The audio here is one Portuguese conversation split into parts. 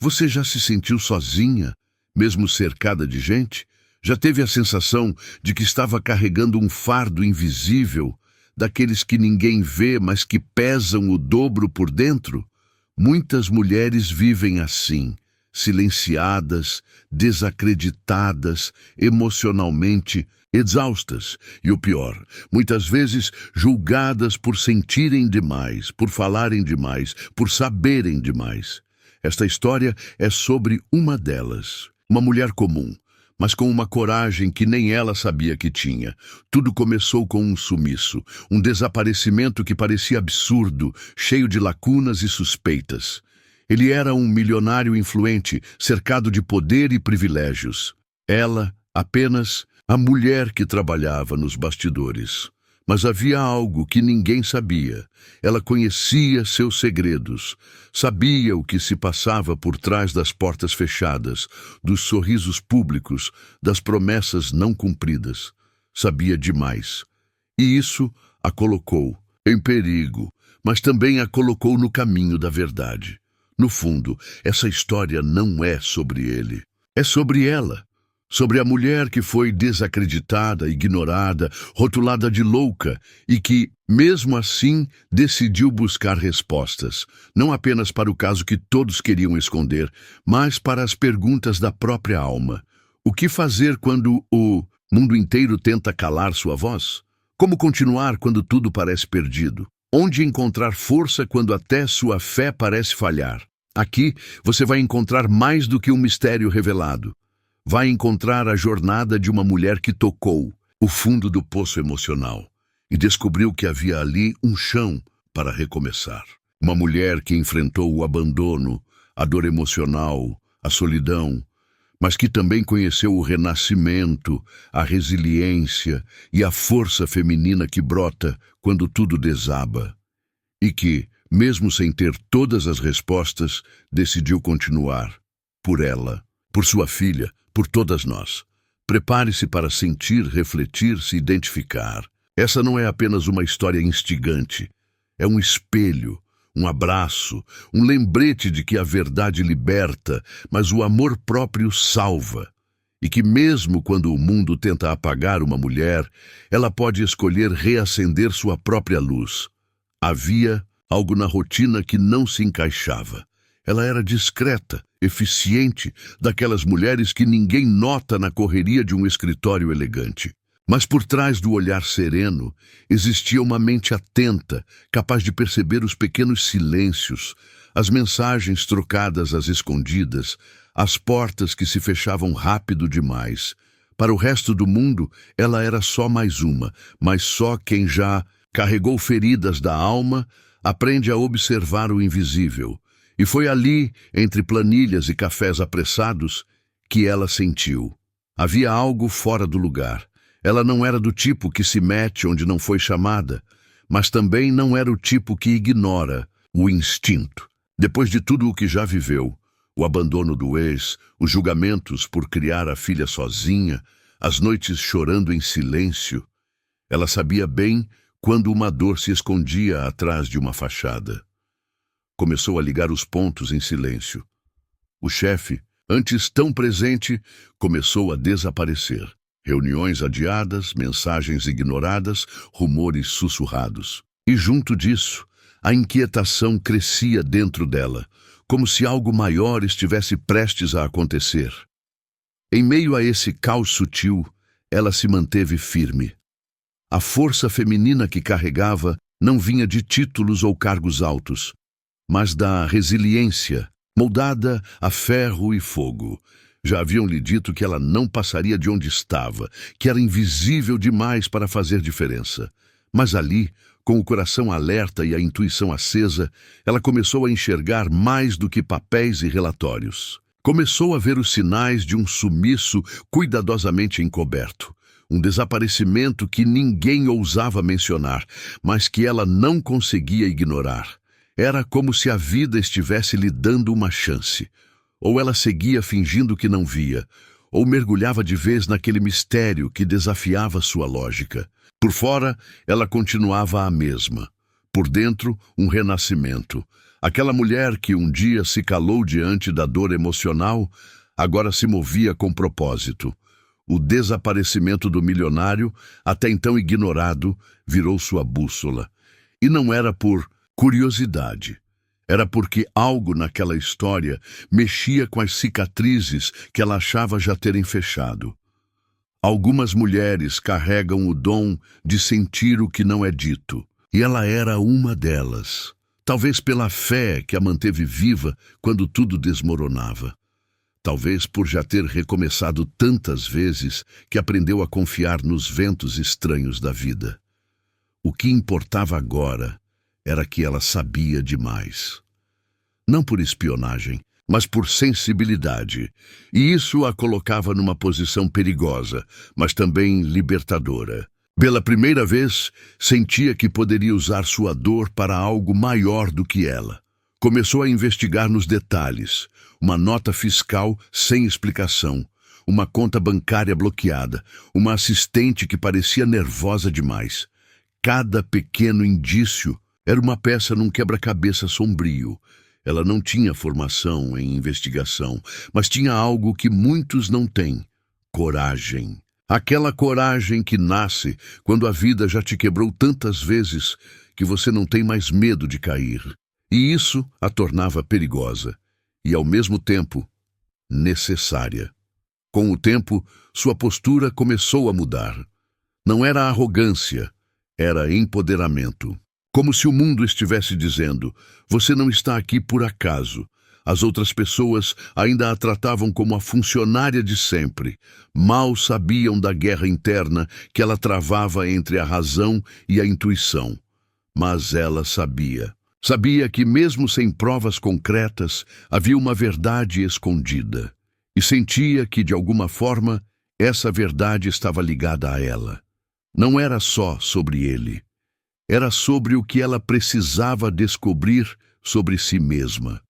Você já se sentiu sozinha, mesmo cercada de gente? Já teve a sensação de que estava carregando um fardo invisível, daqueles que ninguém vê, mas que pesam o dobro por dentro? Muitas mulheres vivem assim, silenciadas, desacreditadas, emocionalmente exaustas. E o pior, muitas vezes julgadas por sentirem demais, por falarem demais, por saberem demais. Esta história é sobre uma delas, uma mulher comum, mas com uma coragem que nem ela sabia que tinha. Tudo começou com um sumiço, um desaparecimento que parecia absurdo, cheio de lacunas e suspeitas. Ele era um milionário influente, cercado de poder e privilégios. Ela, apenas a mulher que trabalhava nos bastidores. Mas havia algo que ninguém sabia. Ela conhecia seus segredos, sabia o que se passava por trás das portas fechadas, dos sorrisos públicos, das promessas não cumpridas. Sabia demais. E isso a colocou em perigo, mas também a colocou no caminho da verdade. No fundo, essa história não é sobre ele. É sobre ela. Sobre a mulher que foi desacreditada, ignorada, rotulada de louca e que, mesmo assim, decidiu buscar respostas, não apenas para o caso que todos queriam esconder, mas para as perguntas da própria alma. O que fazer quando o mundo inteiro tenta calar sua voz? Como continuar quando tudo parece perdido? Onde encontrar força quando até sua fé parece falhar? Aqui você vai encontrar mais do que um mistério revelado. Vai encontrar a jornada de uma mulher que tocou o fundo do poço emocional e descobriu que havia ali um chão para recomeçar. Uma mulher que enfrentou o abandono, a dor emocional, a solidão, mas que também conheceu o renascimento, a resiliência e a força feminina que brota quando tudo desaba. E que, mesmo sem ter todas as respostas, decidiu continuar. Por ela, por sua filha, por todas nós. Prepare-se para sentir, refletir, se identificar. Essa não é apenas uma história instigante. É um espelho, um abraço, um lembrete de que a verdade liberta, mas o amor próprio salva. E que mesmo quando o mundo tenta apagar uma mulher, ela pode escolher reacender sua própria luz. Havia algo na rotina que não se encaixava. Ela era discreta, eficiente, daquelas mulheres que ninguém nota na correria de um escritório elegante. Mas por trás do olhar sereno, existia uma mente atenta, capaz de perceber os pequenos silêncios, as mensagens trocadas às escondidas, as portas que se fechavam rápido demais. Para o resto do mundo, ela era só mais uma, mas só quem já carregou feridas da alma aprende a observar o invisível. E foi ali, entre planilhas e cafés apressados, que ela sentiu. Havia algo fora do lugar. Ela não era do tipo que se mete onde não foi chamada, mas também não era o tipo que ignora o instinto. Depois de tudo o que já viveu, o abandono do ex, os julgamentos por criar a filha sozinha, as noites chorando em silêncio, ela sabia bem quando uma dor se escondia atrás de uma fachada. Começou a ligar os pontos em silêncio. O chefe, antes tão presente, começou a desaparecer. Reuniões adiadas, mensagens ignoradas, rumores sussurrados. E junto disso, a inquietação crescia dentro dela, como se algo maior estivesse prestes a acontecer. Em meio a esse caos sutil, ela se manteve firme. A força feminina que carregava não vinha de títulos ou cargos altos, mas da resiliência, moldada a ferro e fogo. Já haviam lhe dito que ela não passaria de onde estava, que era invisível demais para fazer diferença. Mas ali, com o coração alerta e a intuição acesa, ela começou a enxergar mais do que papéis e relatórios. Começou a ver os sinais de um sumiço cuidadosamente encoberto. Um desaparecimento que ninguém ousava mencionar, mas que ela não conseguia ignorar. Era como se a vida estivesse lhe dando uma chance. Ou ela seguia fingindo que não via, ou mergulhava de vez naquele mistério que desafiava sua lógica. Por fora, ela continuava a mesma. Por dentro, um renascimento. Aquela mulher que um dia se calou diante da dor emocional, agora se movia com propósito. O desaparecimento do milionário, até então ignorado, virou sua bússola. E não era por curiosidade. Era porque algo naquela história mexia com as cicatrizes que ela achava já terem fechado. Algumas mulheres carregam o dom de sentir o que não é dito, e ela era uma delas. Talvez pela fé que a manteve viva quando tudo desmoronava. Talvez por já ter recomeçado tantas vezes que aprendeu a confiar nos ventos estranhos da vida. O que importava agora era que ela sabia demais. Não por espionagem, mas por sensibilidade. E isso a colocava numa posição perigosa, mas também libertadora. Pela primeira vez, sentia que poderia usar sua dor para algo maior do que ela. Começou a investigar nos detalhes. Uma nota fiscal sem explicação, uma conta bancária bloqueada, uma assistente que parecia nervosa demais. Cada pequeno indício era uma peça num quebra-cabeça sombrio. Ela não tinha formação em investigação, mas tinha algo que muitos não têm: coragem. Aquela coragem que nasce quando a vida já te quebrou tantas vezes que você não tem mais medo de cair. E isso a tornava perigosa e, ao mesmo tempo, necessária. Com o tempo, sua postura começou a mudar. Não era arrogância, era empoderamento. Como se o mundo estivesse dizendo: você não está aqui por acaso. As outras pessoas ainda a tratavam como a funcionária de sempre. Mal sabiam da guerra interna que ela travava entre a razão e a intuição. Mas ela sabia. Sabia que, mesmo sem provas concretas, havia uma verdade escondida. E sentia que, de alguma forma, essa verdade estava ligada a ela. Não era só sobre ele. Era sobre o que ela precisava descobrir sobre si mesma.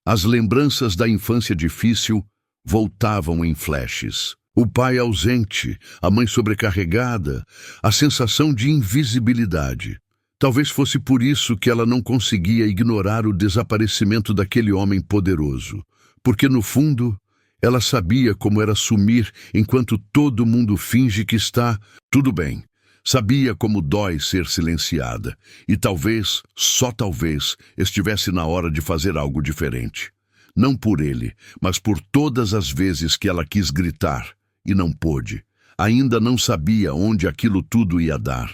As lembranças da infância difícil voltavam em flashes. O pai ausente, a mãe sobrecarregada, a sensação de invisibilidade. Talvez fosse por isso que ela não conseguia ignorar o desaparecimento daquele homem poderoso. Porque, no fundo, ela sabia como era sumir enquanto todo mundo finge que está tudo bem. Sabia como dói ser silenciada. E talvez, só talvez, estivesse na hora de fazer algo diferente. Não por ele, mas por todas as vezes que ela quis gritar e não pôde. Ainda não sabia onde aquilo tudo ia dar.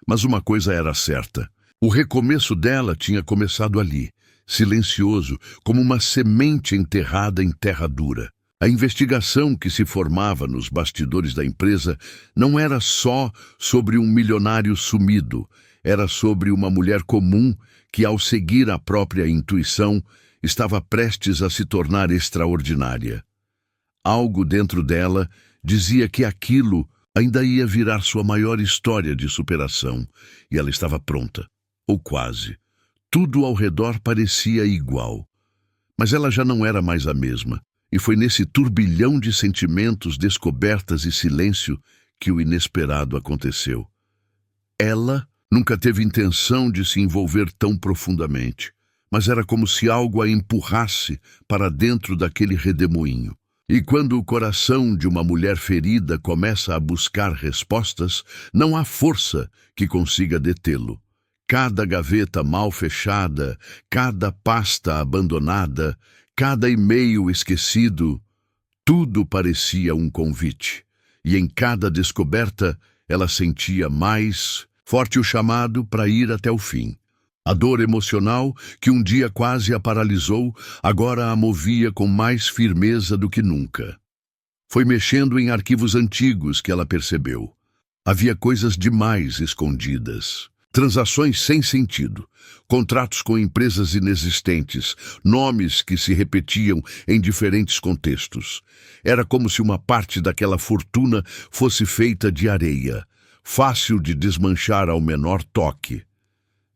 Mas uma coisa era certa. O recomeço dela tinha começado ali, silencioso, como uma semente enterrada em terra dura. A investigação que se formava nos bastidores da empresa não era só sobre um milionário sumido, era sobre uma mulher comum que, ao seguir a própria intuição, estava prestes a se tornar extraordinária. Algo dentro dela dizia que aquilo ainda ia virar sua maior história de superação, e ela estava pronta, ou quase. Tudo ao redor parecia igual, mas ela já não era mais a mesma, e foi nesse turbilhão de sentimentos, descobertas e silêncio que o inesperado aconteceu. Ela nunca teve intenção de se envolver tão profundamente, mas era como se algo a empurrasse para dentro daquele redemoinho. E quando o coração de uma mulher ferida começa a buscar respostas, não há força que consiga detê-lo. Cada gaveta mal fechada, cada pasta abandonada, cada e-mail esquecido, tudo parecia um convite. E em cada descoberta, ela sentia mais forte o chamado para ir até o fim. A dor emocional, que um dia quase a paralisou, agora a movia com mais firmeza do que nunca. Foi mexendo em arquivos antigos que ela percebeu. Havia coisas demais escondidas. Transações sem sentido, contratos com empresas inexistentes, nomes que se repetiam em diferentes contextos. Era como se uma parte daquela fortuna fosse feita de areia, fácil de desmanchar ao menor toque.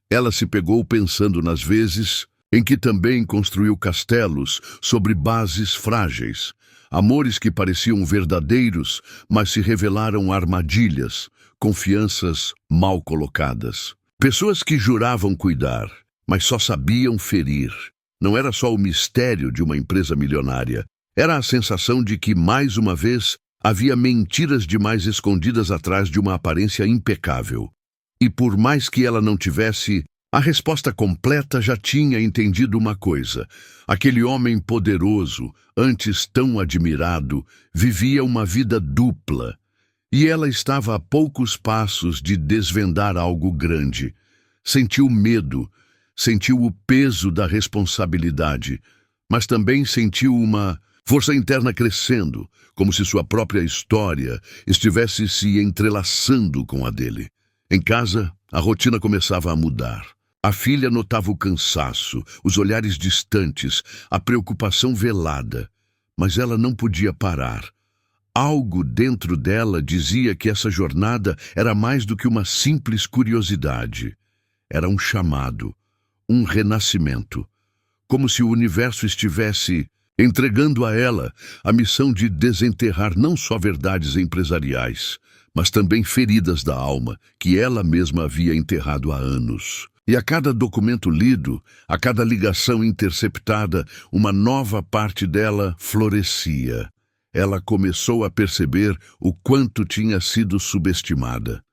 Ela se pegou pensando nas vezes em que também construiu castelos sobre bases frágeis, amores que pareciam verdadeiros, mas se revelaram armadilhas, confianças mal colocadas. Pessoas que juravam cuidar, mas só sabiam ferir. Não era só o mistério de uma empresa milionária. Era a sensação de que, mais uma vez, havia mentiras demais escondidas atrás de uma aparência impecável. E por mais que ela não tivesse a resposta completa, já tinha entendido uma coisa. Aquele homem poderoso, antes tão admirado, vivia uma vida dupla. E ela estava a poucos passos de desvendar algo grande. Sentiu medo, sentiu o peso da responsabilidade, mas também sentiu uma força interna crescendo, como se sua própria história estivesse se entrelaçando com a dele. Em casa, a rotina começava a mudar. A filha notava o cansaço, os olhares distantes, a preocupação velada, mas ela não podia parar. Algo dentro dela dizia que essa jornada era mais do que uma simples curiosidade. Era um chamado, um renascimento, como se o universo estivesse entregando a ela a missão de desenterrar não só verdades empresariais, mas também feridas da alma que ela mesma havia enterrado há anos. E a cada documento lido, a cada ligação interceptada, uma nova parte dela florescia. Ela começou a perceber o quanto tinha sido subestimada.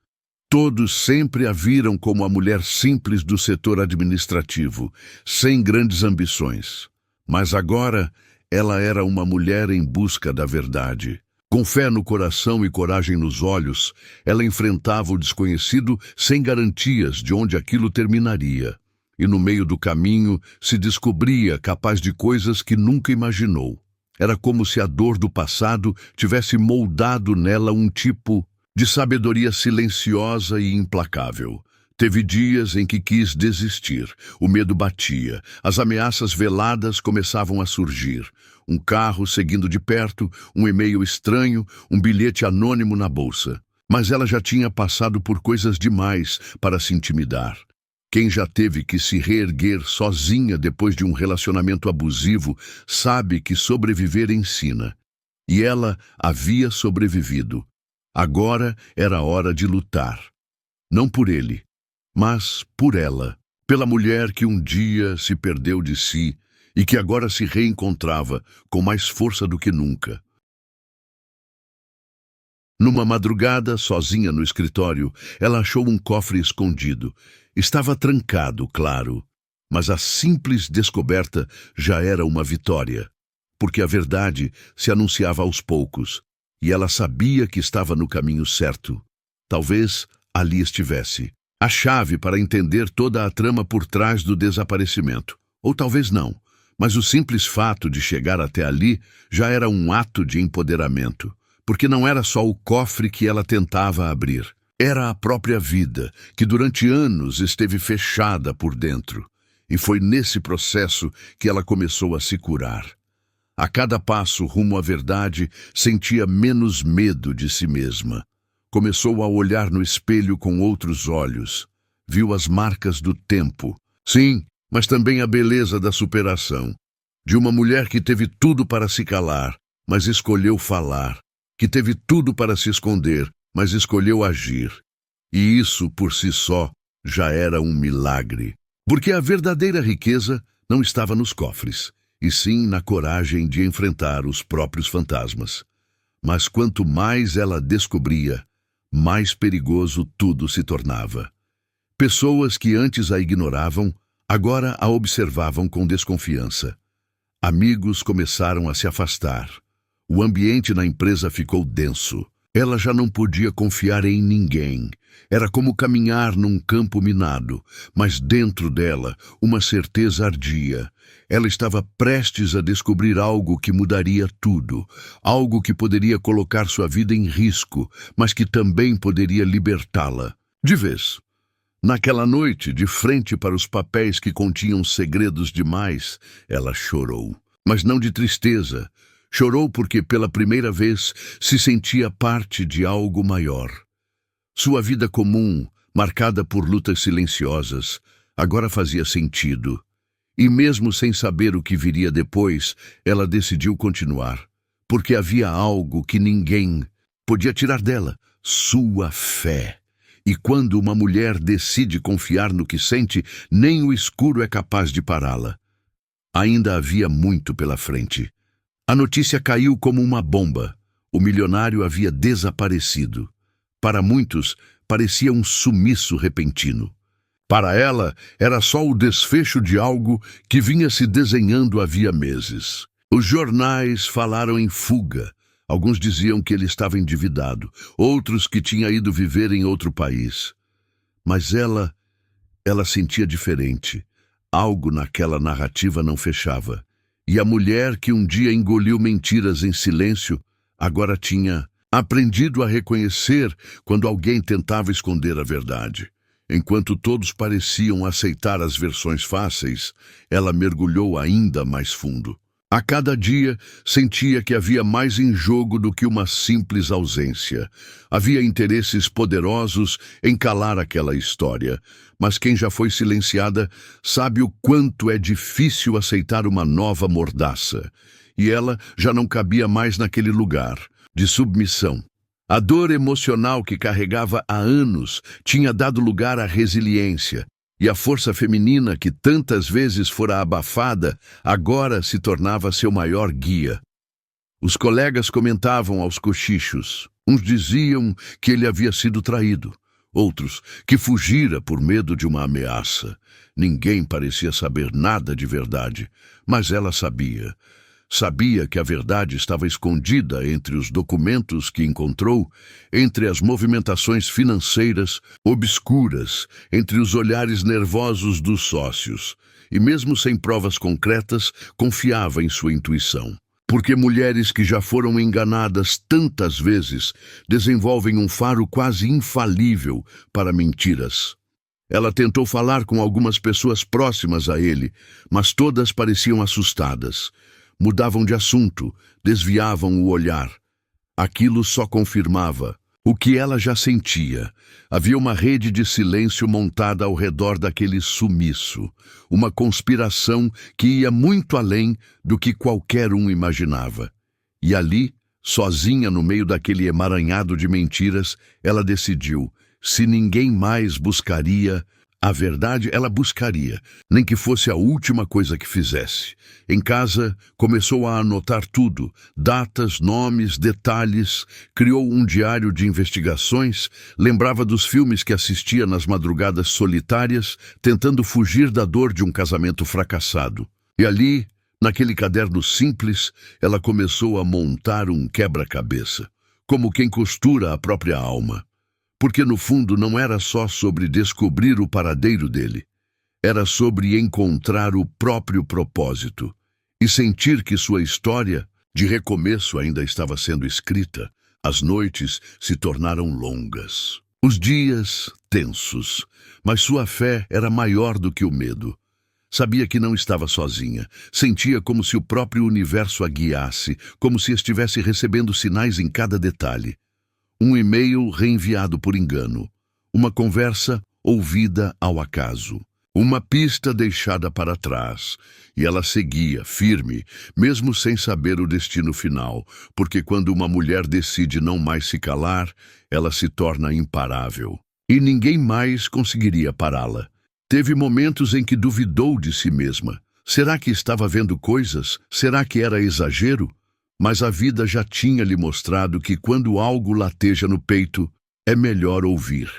Todos sempre a viram como a mulher simples do setor administrativo, sem grandes ambições. Mas agora, ela era uma mulher em busca da verdade. Com fé no coração e coragem nos olhos, ela enfrentava o desconhecido sem garantias de onde aquilo terminaria. E no meio do caminho se descobria capaz de coisas que nunca imaginou. Era como se a dor do passado tivesse moldado nela um tipo de sabedoria silenciosa e implacável. Teve dias em que quis desistir. O medo batia. As ameaças veladas começavam a surgir. Um carro seguindo de perto, um e-mail estranho, um bilhete anônimo na bolsa. Mas ela já tinha passado por coisas demais para se intimidar. Quem já teve que se reerguer sozinha depois de um relacionamento abusivo sabe que sobreviver ensina. E ela havia sobrevivido. Agora era hora de lutar. Não por ele, mas por ela. Pela mulher que um dia se perdeu de si e que agora se reencontrava com mais força do que nunca. Numa madrugada, sozinha no escritório, ela achou um cofre escondido. Estava trancado, claro, mas a simples descoberta já era uma vitória, porque a verdade se anunciava aos poucos, e ela sabia que estava no caminho certo. Talvez ali estivesse a chave para entender toda a trama por trás do desaparecimento. Ou talvez não, mas o simples fato de chegar até ali já era um ato de empoderamento, porque não era só o cofre que ela tentava abrir. Era a própria vida, que durante anos esteve fechada por dentro. E foi nesse processo que ela começou a se curar. A cada passo rumo à verdade, sentia menos medo de si mesma. Começou a olhar no espelho com outros olhos. Viu as marcas do tempo. Sim, mas também a beleza da superação. De uma mulher que teve tudo para se calar, mas escolheu falar. Que teve tudo para se esconder, mas escolheu agir. E isso, por si só, já era um milagre. Porque a verdadeira riqueza não estava nos cofres, e sim na coragem de enfrentar os próprios fantasmas. Mas quanto mais ela descobria, mais perigoso tudo se tornava. Pessoas que antes a ignoravam, agora a observavam com desconfiança. Amigos começaram a se afastar. O ambiente na empresa ficou denso. Ela já não podia confiar em ninguém. Era como caminhar num campo minado, mas dentro dela uma certeza ardia. Ela estava prestes a descobrir algo que mudaria tudo, algo que poderia colocar sua vida em risco, mas que também poderia libertá-la. De vez. Naquela noite, de frente para os papéis que continham segredos demais, ela chorou. Mas não de tristeza. Chorou porque pela primeira vez se sentia parte de algo maior. Sua vida comum, marcada por lutas silenciosas, agora fazia sentido. E mesmo sem saber o que viria depois, ela decidiu continuar, porque havia algo que ninguém podia tirar dela: sua fé. E quando uma mulher decide confiar no que sente, nem o escuro é capaz de pará-la. Ainda havia muito pela frente. A notícia caiu como uma bomba. O milionário havia desaparecido. Para muitos, parecia um sumiço repentino. Para ela, era só o desfecho de algo que vinha se desenhando havia meses. Os jornais falaram em fuga. Alguns diziam que ele estava endividado, outros que tinha ido viver em outro país. Mas ela sentia diferente. Algo naquela narrativa não fechava. E a mulher que um dia engoliu mentiras em silêncio, agora tinha aprendido a reconhecer quando alguém tentava esconder a verdade. Enquanto todos pareciam aceitar as versões fáceis, ela mergulhou ainda mais fundo. A cada dia, sentia que havia mais em jogo do que uma simples ausência. Havia interesses poderosos em calar aquela história, mas quem já foi silenciada sabe o quanto é difícil aceitar uma nova mordaça. E ela já não cabia mais naquele lugar de submissão. A dor emocional que carregava há anos tinha dado lugar à resiliência. E a força feminina que tantas vezes fora abafada, agora se tornava seu maior guia. Os colegas comentavam aos cochichos. Uns diziam que ele havia sido traído, outros que fugira por medo de uma ameaça. Ninguém parecia saber nada de verdade, mas ela sabia. Sabia que a verdade estava escondida entre os documentos que encontrou, entre as movimentações financeiras obscuras, entre os olhares nervosos dos sócios. E mesmo sem provas concretas, confiava em sua intuição. Porque mulheres que já foram enganadas tantas vezes desenvolvem um faro quase infalível para mentiras. Ela tentou falar com algumas pessoas próximas a ele, mas todas pareciam assustadas. Mudavam de assunto, desviavam o olhar. Aquilo só confirmava o que ela já sentia. Havia uma rede de silêncio montada ao redor daquele sumiço, uma conspiração que ia muito além do que qualquer um imaginava. E ali, sozinha no meio daquele emaranhado de mentiras, ela decidiu, se ninguém mais buscaria a verdade, ela buscaria, nem que fosse a última coisa que fizesse. Em casa, começou a anotar tudo, datas, nomes, detalhes, criou um diário de investigações, lembrava dos filmes que assistia nas madrugadas solitárias, tentando fugir da dor de um casamento fracassado. E ali, naquele caderno simples, ela começou a montar um quebra-cabeça, como quem costura a própria alma. Porque no fundo não era só sobre descobrir o paradeiro dele. Era sobre encontrar o próprio propósito e sentir que sua história de recomeço ainda estava sendo escrita. As noites se tornaram longas. Os dias tensos, mas sua fé era maior do que o medo. Sabia que não estava sozinha. Sentia como se o próprio universo a guiasse, como se estivesse recebendo sinais em cada detalhe. Um e-mail reenviado por engano, uma conversa ouvida ao acaso, uma pista deixada para trás, e ela seguia, firme, mesmo sem saber o destino final, porque quando uma mulher decide não mais se calar, ela se torna imparável. E ninguém mais conseguiria pará-la. Teve momentos em que duvidou de si mesma. Será que estava vendo coisas? Será que era exagero? Mas a vida já tinha lhe mostrado que quando algo lateja no peito, é melhor ouvir.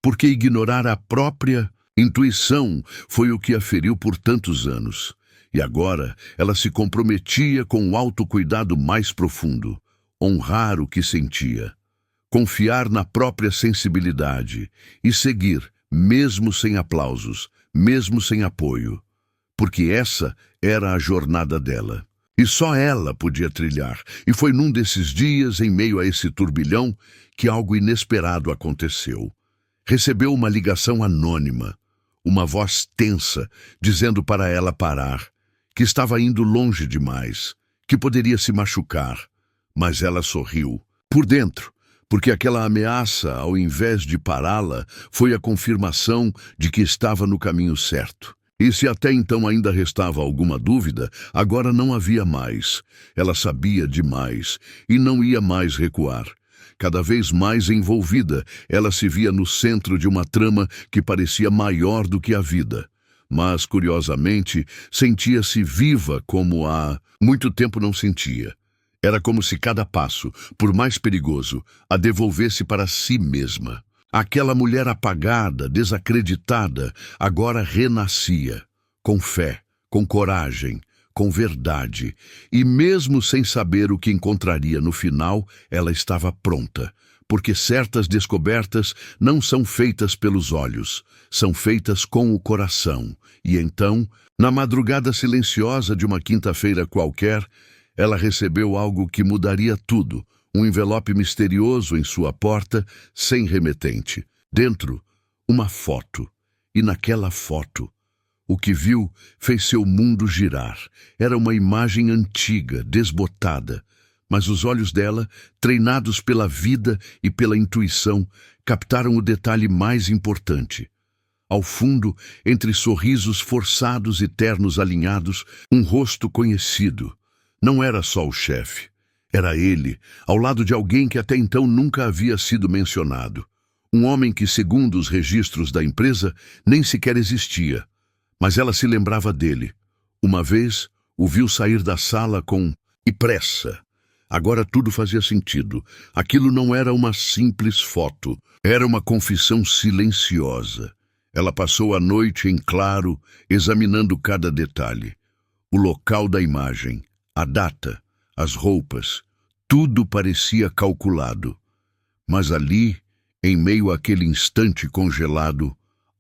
Porque ignorar a própria intuição foi o que a feriu por tantos anos. E agora ela se comprometia com o autocuidado mais profundo, honrar o que sentia, confiar na própria sensibilidade e seguir, mesmo sem aplausos, mesmo sem apoio. Porque essa era a jornada dela. E só ela podia trilhar. E foi num desses dias, em meio a esse turbilhão, que algo inesperado aconteceu. Recebeu uma ligação anônima, uma voz tensa, dizendo para ela parar, que estava indo longe demais, que poderia se machucar. Mas ela sorriu, por dentro, porque aquela ameaça, ao invés de pará-la, foi a confirmação de que estava no caminho certo. E se até então ainda restava alguma dúvida, agora não havia mais. Ela sabia demais e não ia mais recuar. Cada vez mais envolvida, ela se via no centro de uma trama que parecia maior do que a vida. Mas, curiosamente, sentia-se viva como há muito tempo não sentia. Era como se cada passo, por mais perigoso, a devolvesse para si mesma. Aquela mulher apagada, desacreditada, agora renascia, com fé, com coragem, com verdade, e mesmo sem saber o que encontraria no final, ela estava pronta, porque certas descobertas não são feitas pelos olhos, são feitas com o coração. E então, na madrugada silenciosa de uma quinta-feira qualquer, ela recebeu algo que mudaria tudo, um envelope misterioso em sua porta, sem remetente. Dentro, uma foto, e naquela foto, o que viu fez seu mundo girar. Era uma imagem antiga, desbotada, mas os olhos dela, treinados pela vida e pela intuição, captaram o detalhe mais importante. Ao fundo, entre sorrisos forçados e ternos alinhados, um rosto conhecido. Não era só o chefe. Era ele, ao lado de alguém que até então nunca havia sido mencionado. Um homem que, segundo os registros da empresa, nem sequer existia. Mas ela se lembrava dele. Uma vez, o viu sair da sala com pressa. Agora tudo fazia sentido. Aquilo não era uma simples foto. Era uma confissão silenciosa. Ela passou a noite em claro, examinando cada detalhe. O local da imagem, a data, as roupas, tudo parecia calculado. Mas ali, em meio àquele instante congelado,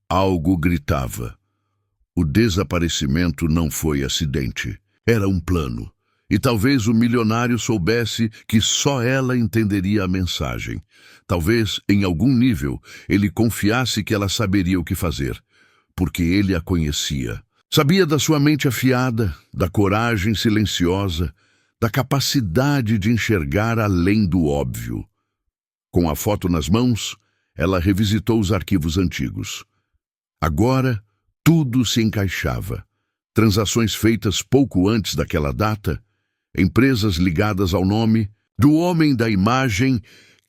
algo gritava. O desaparecimento não foi acidente. Era um plano. E talvez o milionário soubesse que só ela entenderia a mensagem. Talvez, em algum nível, ele confiasse que ela saberia o que fazer, porque ele a conhecia. Sabia da sua mente afiada, da coragem silenciosa, da capacidade de enxergar além do óbvio. Com a foto nas mãos, ela revisitou os arquivos antigos. Agora, tudo se encaixava. Transações feitas pouco antes daquela data, empresas ligadas ao nome, do homem da imagem,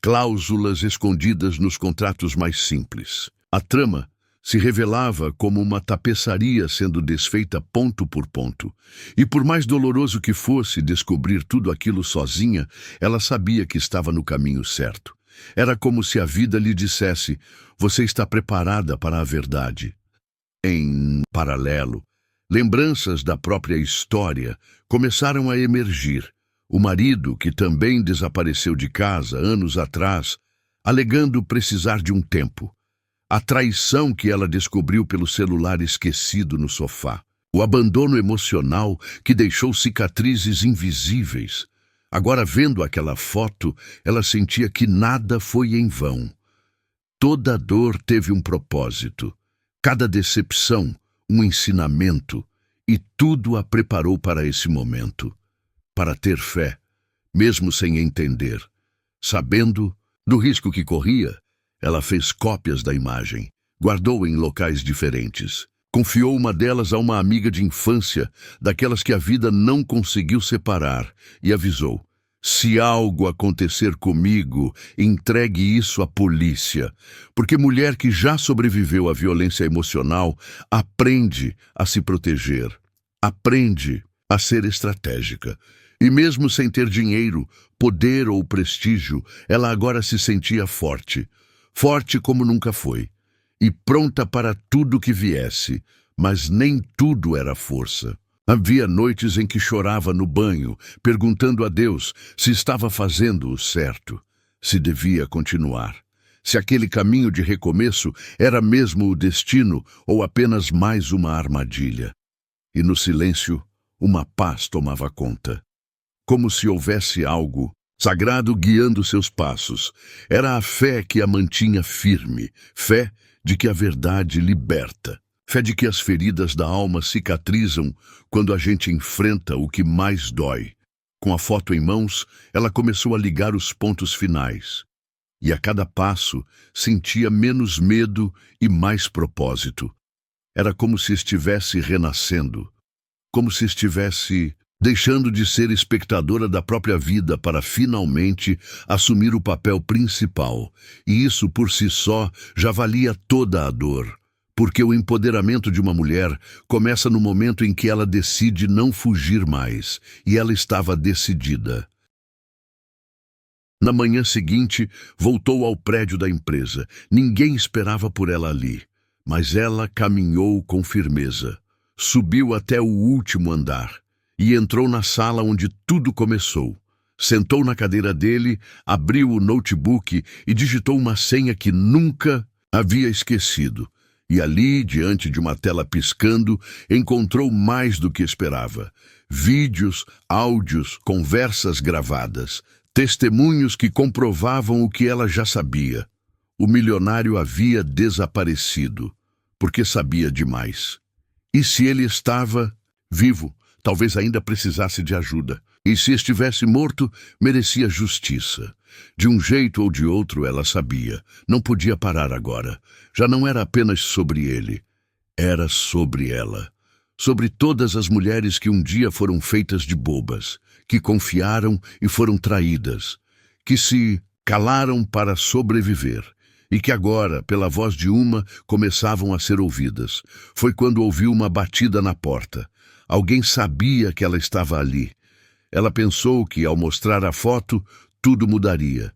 cláusulas escondidas nos contratos mais simples. A trama se revelava como uma tapeçaria sendo desfeita ponto por ponto. E por mais doloroso que fosse descobrir tudo aquilo sozinha, ela sabia que estava no caminho certo. Era como se a vida lhe dissesse: você está preparada para a verdade. Em paralelo, lembranças da própria história começaram a emergir. O marido, que também desapareceu de casa anos atrás, alegando precisar de um tempo. A traição que ela descobriu pelo celular esquecido no sofá. O abandono emocional que deixou cicatrizes invisíveis. Agora, vendo aquela foto, ela sentia que nada foi em vão. Toda dor teve um propósito. Cada decepção, um ensinamento, e tudo a preparou para esse momento. Para ter fé, mesmo sem entender. Sabendo do risco que corria, ela fez cópias da imagem, guardou em locais diferentes. Confiou uma delas a uma amiga de infância, daquelas que a vida não conseguiu separar, e avisou: se algo acontecer comigo, entregue isso à polícia. Porque mulher que já sobreviveu à violência emocional aprende a se proteger, aprende a ser estratégica. E mesmo sem ter dinheiro, poder ou prestígio, ela agora se sentia forte. Forte como nunca foi. E pronta para tudo que viesse. Mas nem tudo era força. Havia noites em que chorava no banho, perguntando a Deus se estava fazendo o certo, se devia continuar, se aquele caminho de recomeço era mesmo o destino ou apenas mais uma armadilha. E no silêncio, uma paz tomava conta. Como se houvesse algo sagrado guiando seus passos. Era a fé que a mantinha firme, fé de que a verdade liberta. Fé de que as feridas da alma cicatrizam quando a gente enfrenta o que mais dói. Com a foto em mãos, ela começou a ligar os pontos finais. E a cada passo, sentia menos medo e mais propósito. Era como se estivesse renascendo. Como se estivesse deixando de ser espectadora da própria vida para finalmente assumir o papel principal. E isso por si só já valia toda a dor. Porque o empoderamento de uma mulher começa no momento em que ela decide não fugir mais, e ela estava decidida. Na manhã seguinte, voltou ao prédio da empresa. Ninguém esperava por ela ali, mas ela caminhou com firmeza. Subiu até o último andar e entrou na sala onde tudo começou. Sentou na cadeira dele, abriu o notebook e digitou uma senha que nunca havia esquecido. E ali, diante de uma tela piscando, encontrou mais do que esperava. Vídeos, áudios, conversas gravadas, testemunhos que comprovavam o que ela já sabia. O milionário havia desaparecido, porque sabia demais. E se ele estava vivo, talvez ainda precisasse de ajuda. E se estivesse morto, merecia justiça. De um jeito ou de outro, ela sabia. Não podia parar agora. Já não era apenas sobre ele. Era sobre ela. Sobre todas as mulheres que um dia foram feitas de bobas, que confiaram e foram traídas, que se calaram para sobreviver e que agora, pela voz de uma, começavam a ser ouvidas. Foi quando ouviu uma batida na porta. Alguém sabia que ela estava ali. Ela pensou que, ao mostrar a foto, tudo mudaria,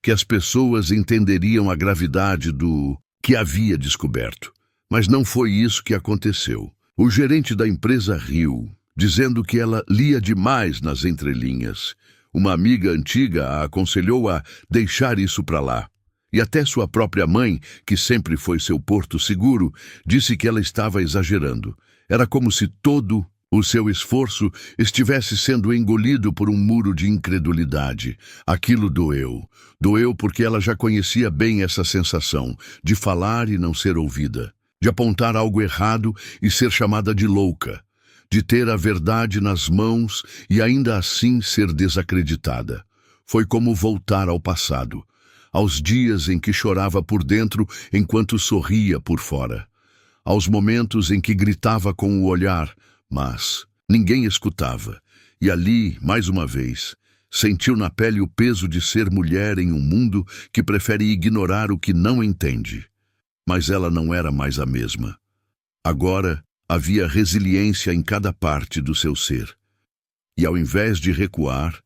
que as pessoas entenderiam a gravidade do que havia descoberto. Mas não foi isso que aconteceu. O gerente da empresa riu, dizendo que ela lia demais nas entrelinhas. Uma amiga antiga a aconselhou a deixar isso para lá. E até sua própria mãe, que sempre foi seu porto seguro, disse que ela estava exagerando. Era como se todo o seu esforço estivesse sendo engolido por um muro de incredulidade. Aquilo doeu. Doeu porque ela já conhecia bem essa sensação de falar e não ser ouvida, de apontar algo errado e ser chamada de louca, de ter a verdade nas mãos e ainda assim ser desacreditada. Foi como voltar ao passado, aos dias em que chorava por dentro enquanto sorria por fora, aos momentos em que gritava com o olhar, mas ninguém escutava. E ali, mais uma vez, sentiu na pele o peso de ser mulher em um mundo que prefere ignorar o que não entende. Mas ela não era mais a mesma. Agora havia resiliência em cada parte do seu ser. E ao invés de recuar,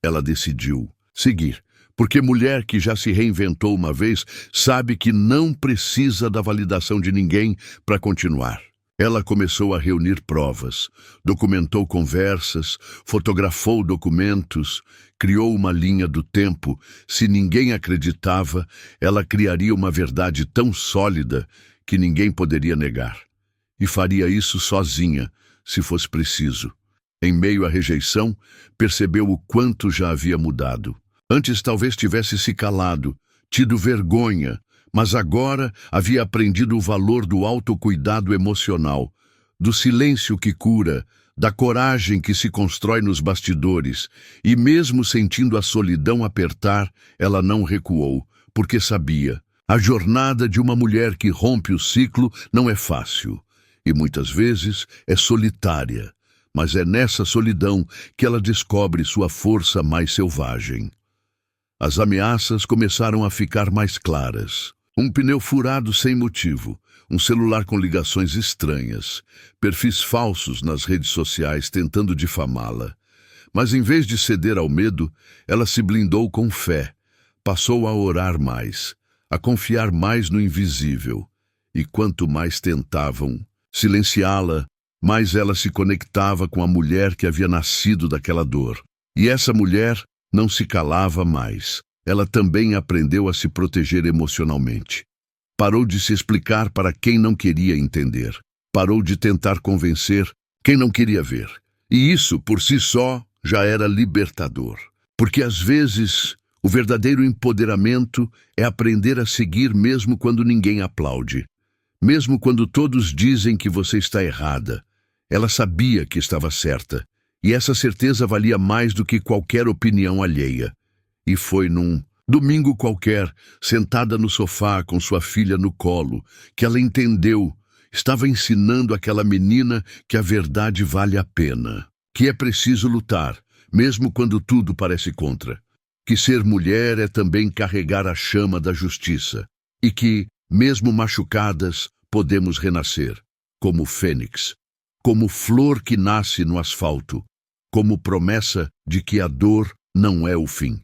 ela decidiu seguir. Porque mulher que já se reinventou uma vez sabe que não precisa da validação de ninguém para continuar. Ela começou a reunir provas, documentou conversas, fotografou documentos, criou uma linha do tempo. Se ninguém acreditava, ela criaria uma verdade tão sólida que ninguém poderia negar. E faria isso sozinha, se fosse preciso. Em meio à rejeição, percebeu o quanto já havia mudado. Antes talvez tivesse se calado, tido vergonha, mas agora havia aprendido o valor do autocuidado emocional, do silêncio que cura, da coragem que se constrói nos bastidores, e mesmo sentindo a solidão apertar, ela não recuou, porque sabia, a jornada de uma mulher que rompe o ciclo não é fácil, e muitas vezes é solitária, mas é nessa solidão que ela descobre sua força mais selvagem. As ameaças começaram a ficar mais claras. Um pneu furado sem motivo, um celular com ligações estranhas, perfis falsos nas redes sociais tentando difamá-la. Mas em vez de ceder ao medo, ela se blindou com fé, passou a orar mais, a confiar mais no invisível. E quanto mais tentavam silenciá-la, mais ela se conectava com a mulher que havia nascido daquela dor. E essa mulher não se calava mais. Ela também aprendeu a se proteger emocionalmente. Parou de se explicar para quem não queria entender. Parou de tentar convencer quem não queria ver. E isso, por si só, já era libertador. Porque às vezes, o verdadeiro empoderamento é aprender a seguir mesmo quando ninguém aplaude. Mesmo quando todos dizem que você está errada. Ela sabia que estava certa. E essa certeza valia mais do que qualquer opinião alheia. E foi num domingo qualquer, sentada no sofá com sua filha no colo, que ela entendeu, estava ensinando aquela menina que a verdade vale a pena. que é preciso lutar, mesmo quando tudo parece contra, que ser mulher é também carregar a chama da justiça, e que, mesmo machucadas, podemos renascer, como fênix, como flor que nasce no asfalto, como promessa de que a dor não é o fim.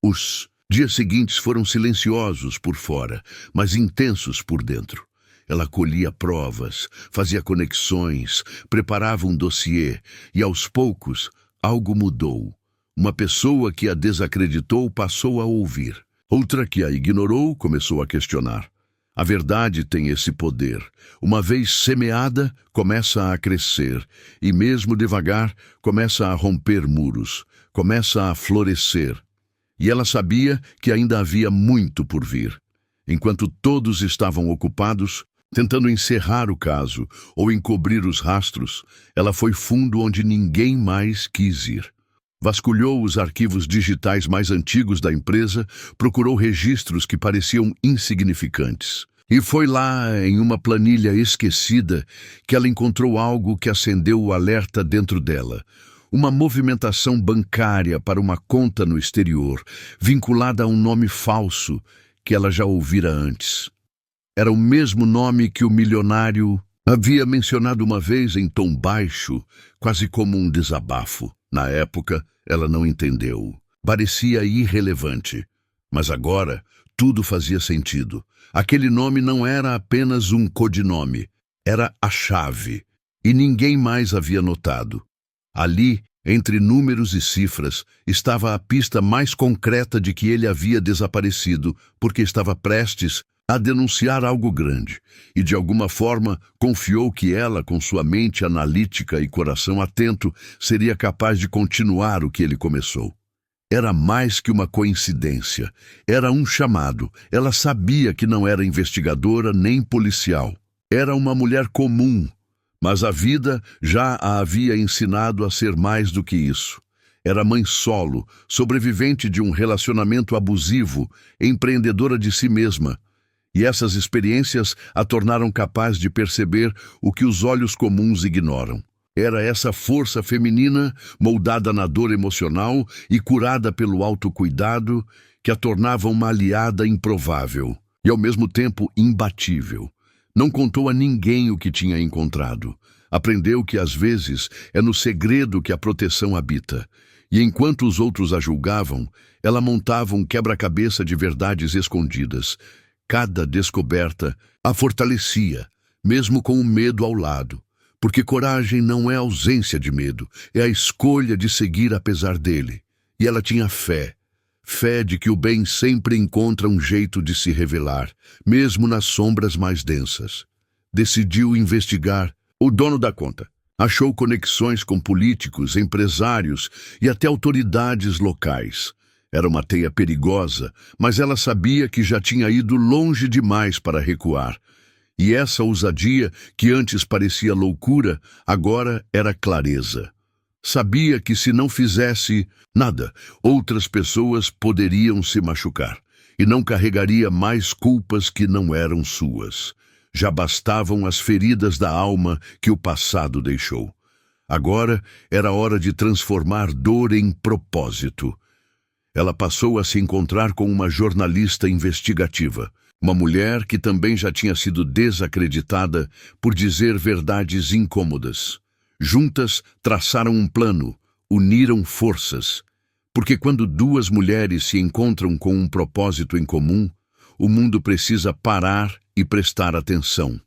Os dias seguintes foram silenciosos por fora, mas intensos por dentro. Ela colhia provas, fazia conexões, preparava um dossiê, e aos poucos algo mudou. Uma pessoa que a desacreditou passou a ouvir. Outra que a ignorou começou a questionar. A verdade tem esse poder. Uma vez semeada, começa a crescer, e mesmo devagar, começa a romper muros, começa a florescer. E ela sabia que ainda havia muito por vir. Enquanto todos estavam ocupados, tentando encerrar o caso ou encobrir os rastros, ela foi fundo onde ninguém mais quis ir. Vasculhou os arquivos digitais mais antigos da empresa, procurou registros que pareciam insignificantes. E foi lá, em uma planilha esquecida, que ela encontrou algo que acendeu o alerta dentro dela. Uma movimentação bancária para uma conta no exterior, vinculada a um nome falso que ela já ouvira antes. Era o mesmo nome que o milionário havia mencionado uma vez em tom baixo, quase como um desabafo. Na época, ela não entendeu. Parecia irrelevante. Mas agora, tudo fazia sentido. Aquele nome não era apenas um codinome. Era a chave. E ninguém mais havia notado. Ali, entre números e cifras, estava a pista mais concreta de que ele havia desaparecido, porque estava prestes a denunciar algo grande, e de alguma forma confiou que ela, com sua mente analítica e coração atento, seria capaz de continuar o que ele começou. Era mais que uma coincidência, era um chamado. Ela sabia que não era investigadora nem policial. Era uma mulher comum, mas a vida já a havia ensinado a ser mais do que isso. Era mãe solo, sobrevivente de um relacionamento abusivo, empreendedora de si mesma. E essas experiências a tornaram capaz de perceber o que os olhos comuns ignoram. Era essa força feminina, moldada na dor emocional e curada pelo autocuidado, que a tornava uma aliada improvável e, ao mesmo tempo, imbatível. Não contou a ninguém o que tinha encontrado. Aprendeu que, às vezes, é no segredo que a proteção habita. E enquanto os outros a julgavam, ela montava um quebra-cabeça de verdades escondidas. Cada descoberta a fortalecia, mesmo com o medo ao lado. Porque coragem não é ausência de medo, é a escolha de seguir apesar dele. E ela tinha fé. Fé de que o bem sempre encontra um jeito de se revelar, mesmo nas sombras mais densas. Decidiu investigar o dono da conta. Achou conexões com políticos, empresários e até autoridades locais. Era uma teia perigosa, mas ela sabia que já tinha ido longe demais para recuar. E essa ousadia, que antes parecia loucura, agora era clareza. Sabia que se não fizesse nada, outras pessoas poderiam se machucar, e não carregaria mais culpas que não eram suas. Já bastavam as feridas da alma que o passado deixou. Agora era hora de transformar dor em propósito. Ela passou a se encontrar com uma jornalista investigativa, uma mulher que também já tinha sido desacreditada por dizer verdades incômodas. Juntas traçaram um plano, uniram forças, porque quando duas mulheres se encontram com um propósito em comum, o mundo precisa parar e prestar atenção.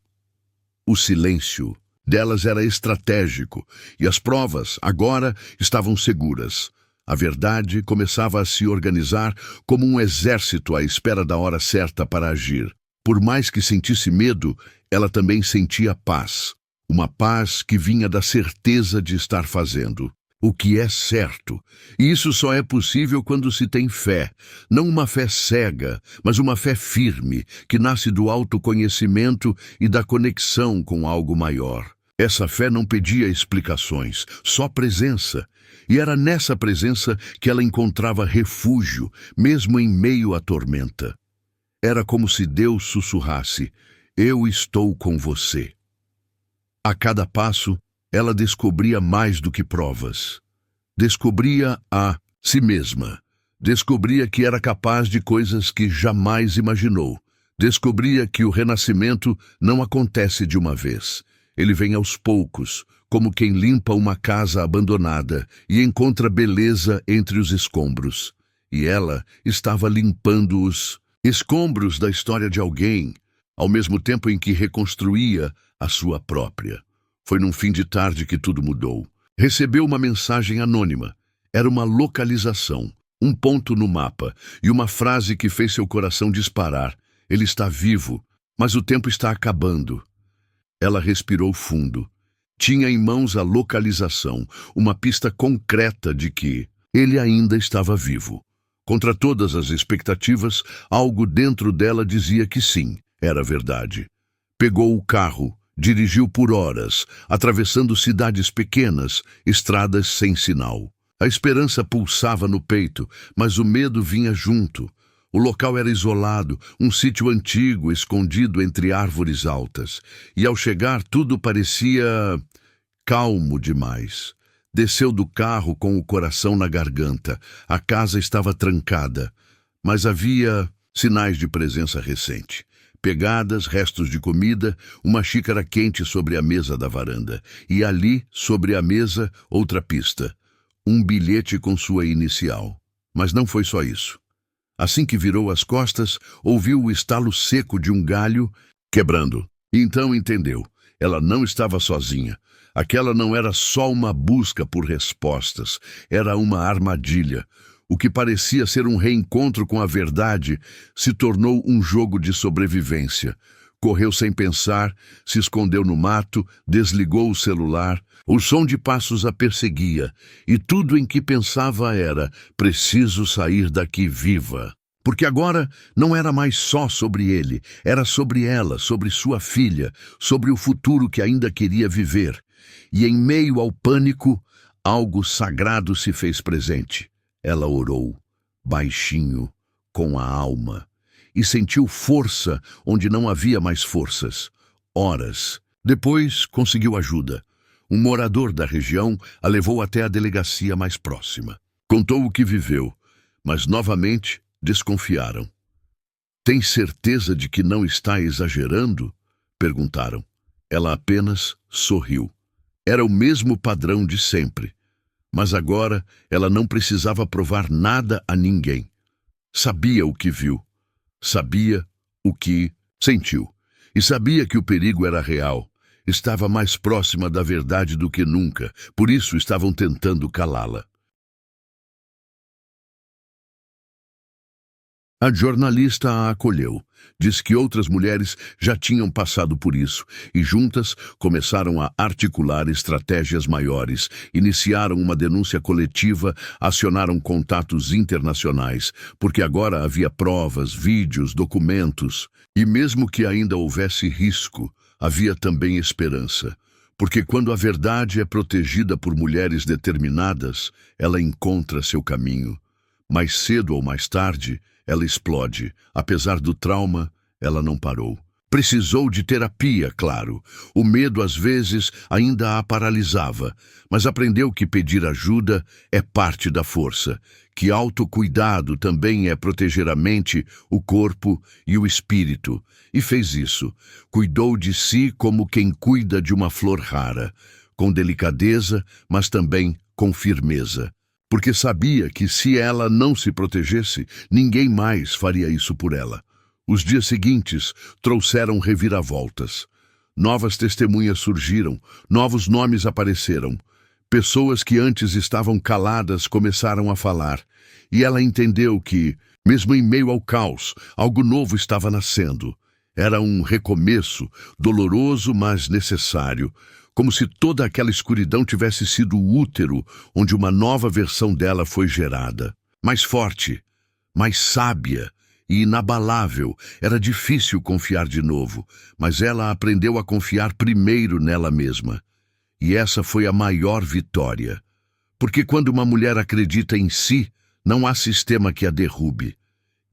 O silêncio delas era estratégico, e as provas, agora, estavam seguras. A verdade começava a se organizar como um exército à espera da hora certa para agir. Por mais que sentisse medo, ela também sentia paz. Uma paz que vinha da certeza de estar fazendo o que é certo. E isso só é possível quando se tem fé. Não uma fé cega, mas uma fé firme, que nasce do autoconhecimento e da conexão com algo maior. Essa fé não pedia explicações, só presença. E era nessa presença que ela encontrava refúgio, mesmo em meio à tormenta. Era como se Deus sussurrasse: "Eu estou com você." A cada passo, ela descobria mais do que provas. Descobria a si mesma. Descobria que era capaz de coisas que jamais imaginou. Descobria que o renascimento não acontece de uma vez. Ele vem aos poucos, como quem limpa uma casa abandonada e encontra beleza entre os escombros. E ela estava limpando os escombros da história de alguém, ao mesmo tempo em que reconstruía a sua própria. Foi num fim de tarde que tudo mudou. Recebeu uma mensagem anônima. Era uma localização, um ponto no mapa e uma frase que fez seu coração disparar. Ele está vivo, mas o tempo está acabando. Ela respirou fundo. Tinha em mãos a localização, uma pista concreta de que ele ainda estava vivo. Contra todas as expectativas, algo dentro dela dizia que sim, era verdade. Pegou o carro, dirigiu por horas, atravessando cidades pequenas, estradas sem sinal. A esperança pulsava no peito, mas o medo vinha junto. O local era isolado, um sítio antigo, escondido entre árvores altas. E ao chegar, tudo parecia calmo demais. Desceu do carro com o coração na garganta. A casa estava trancada, mas havia sinais de presença recente. Pegadas, restos de comida, uma xícara quente sobre a mesa da varanda. E ali, sobre a mesa, outra pista. Um bilhete com sua inicial. Mas não foi só isso. Assim que virou as costas, ouviu o estalo seco de um galho quebrando. E então entendeu. Ela não estava sozinha. Aquela não era só uma busca por respostas. Era uma armadilha. O que parecia ser um reencontro com a verdade se tornou um jogo de sobrevivência. Correu sem pensar, se escondeu no mato, desligou o celular. O som de passos a perseguia, e tudo em que pensava era: preciso sair daqui viva. Porque agora não era mais só sobre ele, era sobre ela, sobre sua filha, sobre o futuro que ainda queria viver. E em meio ao pânico, algo sagrado se fez presente. Ela orou, baixinho, com a alma, e sentiu força onde não havia mais forças. Horas. Depois conseguiu ajuda. Um morador da região a levou até a delegacia mais próxima. Contou o que viveu, mas novamente desconfiaram. "Tem certeza de que não está exagerando?" perguntaram. Ela apenas sorriu. Era o mesmo padrão de sempre. Mas agora ela não precisava provar nada a ninguém. Sabia o que viu. Sabia o que sentiu. E sabia que o perigo era real. Estava mais próxima da verdade do que nunca. Por isso estavam tentando calá-la. A jornalista a acolheu. Diz que outras mulheres já tinham passado por isso e juntas começaram a articular estratégias maiores, iniciaram uma denúncia coletiva, acionaram contatos internacionais, porque agora havia provas, vídeos, documentos. E mesmo que ainda houvesse risco, havia também esperança. Porque quando a verdade é protegida por mulheres determinadas, ela encontra seu caminho. Mais cedo ou mais tarde, ela explode. Apesar do trauma, ela não parou. Precisou de terapia, claro. O medo, às vezes, ainda a paralisava, mas aprendeu que pedir ajuda é parte da força, que autocuidado também é proteger a mente, o corpo e o espírito. E fez isso. Cuidou de si como quem cuida de uma flor rara, com delicadeza, mas também com firmeza. Porque sabia que se ela não se protegesse, ninguém mais faria isso por ela. Os dias seguintes trouxeram reviravoltas. Novas testemunhas surgiram, novos nomes apareceram. Pessoas que antes estavam caladas começaram a falar. E ela entendeu que, mesmo em meio ao caos, algo novo estava nascendo. Era um recomeço, doloroso, mas necessário. Como se toda aquela escuridão tivesse sido o útero onde uma nova versão dela foi gerada. Mais forte, mais sábia e inabalável. Era difícil confiar de novo, mas ela aprendeu a confiar primeiro nela mesma. E essa foi a maior vitória. Porque quando uma mulher acredita em si, não há sistema que a derrube.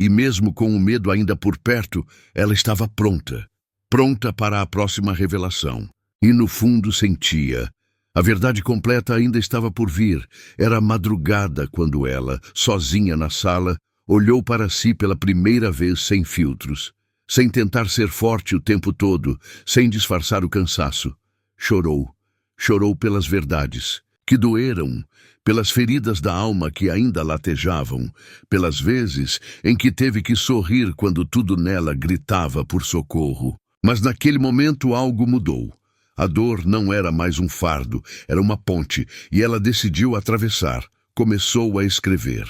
E mesmo com o medo ainda por perto, ela estava pronta. Pronta para a próxima revelação. E no fundo sentia: A verdade completa ainda estava por vir. Era madrugada quando ela, sozinha na sala, olhou para si pela primeira vez sem filtros, sem tentar ser forte o tempo todo, sem disfarçar o cansaço. Chorou. Chorou pelas verdades, que doeram, pelas feridas da alma que ainda latejavam, pelas vezes em que teve que sorrir quando tudo nela gritava por socorro. Mas naquele momento algo mudou. A dor não era mais um fardo, era uma ponte, e ela decidiu atravessar. Começou a escrever.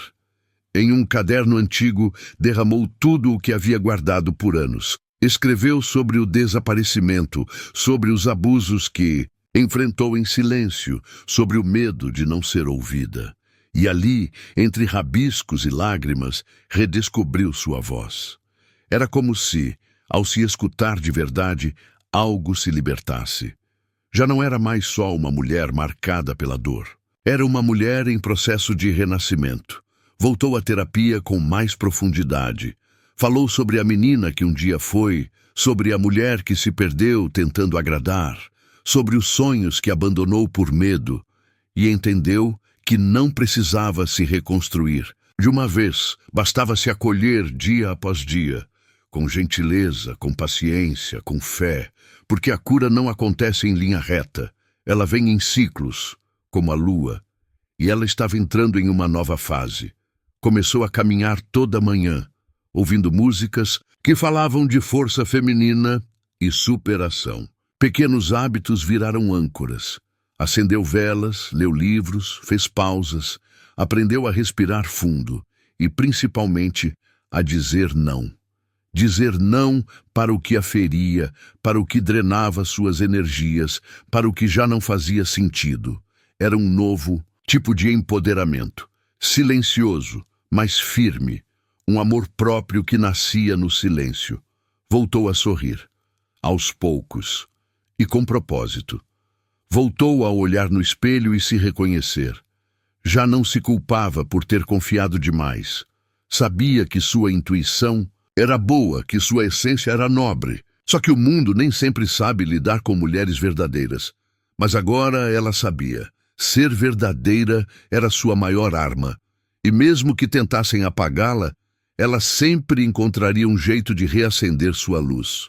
Em um caderno antigo, derramou tudo o que havia guardado por anos. Escreveu sobre o desaparecimento, sobre os abusos que enfrentou em silêncio, sobre o medo de não ser ouvida. E ali, entre rabiscos e lágrimas, redescobriu sua voz. Era como se, ao se escutar de verdade, algo se libertasse. Já não era mais só uma mulher marcada pela dor. Era uma mulher em processo de renascimento. Voltou à terapia com mais profundidade. Falou sobre a menina que um dia foi, sobre a mulher que se perdeu tentando agradar, sobre os sonhos que abandonou por medo, e entendeu que não precisava se reconstruir. De uma vez, bastava se acolher dia após dia, com gentileza, com paciência, com fé, porque a cura não acontece em linha reta, ela vem em ciclos, como a lua, e ela estava entrando em uma nova fase. Começou a caminhar toda manhã, ouvindo músicas que falavam de força feminina e superação. Pequenos hábitos viraram âncoras. Acendeu velas, leu livros, fez pausas, aprendeu a respirar fundo e, principalmente, a dizer não. Dizer não para o que a feria, para o que drenava suas energias, para o que já não fazia sentido. Era um novo tipo de empoderamento, silencioso, mas firme, um amor próprio que nascia no silêncio. Voltou a sorrir, aos poucos, e com propósito. Voltou a olhar no espelho e se reconhecer. Já não se culpava por ter confiado demais. Sabia que sua intuição era boa, que sua essência era nobre. Só que o mundo nem sempre sabe lidar com mulheres verdadeiras. Mas agora ela sabia. Ser verdadeira era sua maior arma. E mesmo que tentassem apagá-la, ela sempre encontraria um jeito de reacender sua luz.